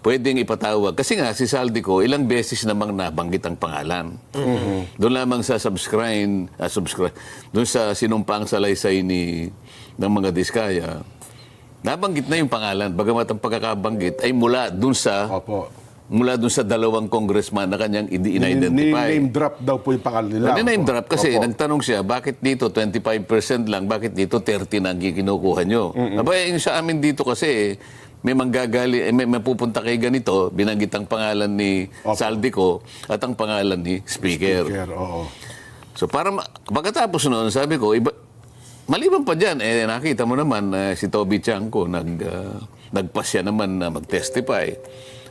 pwedeng ipatawag. Kasi nga, si Saldico, ilang beses namang nabanggit ang pangalan. Doon lamang sa doon sa sinumpang salaysay ng mga Diskaya, nabanggit na yung pangalan. Bagamat ang pagkakabanggit ay mula doon sa dalawang congressman na kanyang in-identify. Name drop daw po yung pangalan nila. Name drop kasi nagtanong siya, bakit dito 25% lang, bakit dito 30 na ang kinukuha nyo? Aba, yung sa amin dito kasi, may manggagali, may mapupunta kay ganito, binanggit ang pangalan ni Saldico at ang pangalan ni Speaker. So pagkatapos noon, sabi ko, maliban pa dyan, nakita mo naman si Toby Chanco, nagpasya naman na mag-testify.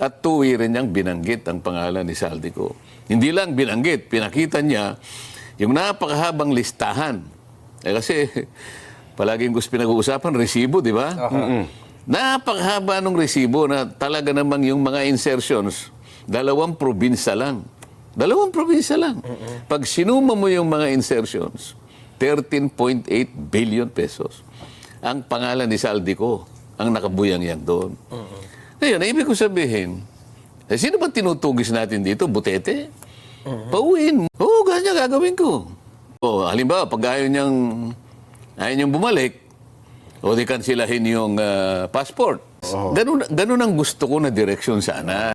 At tuwi rin niyang binanggit ang pangalan ni Saldico. Hindi lang binanggit, pinakita niya yung napakahabang listahan. Kasi palaging gusto pinag-uusapan, resibo, di ba? Napakahaba ng resibo na talaga namang yung mga insertions, 2 probinsya lang. 2 probinsya lang. Pag sinuma mo yung mga insertions, 13.8 billion pesos. Ang pangalan ni Saldico ang nakabuyang yan doon. Ngayon, ibig ko sabihin, sino ba tinutugis natin dito? Butete? Pauwiin mo. Oo, ganyan gagawin ko. Halimbawa, pag ayaw niyang bumalik, o di kansilahin yung passport. Ganun ang gusto ko na direksyon sana.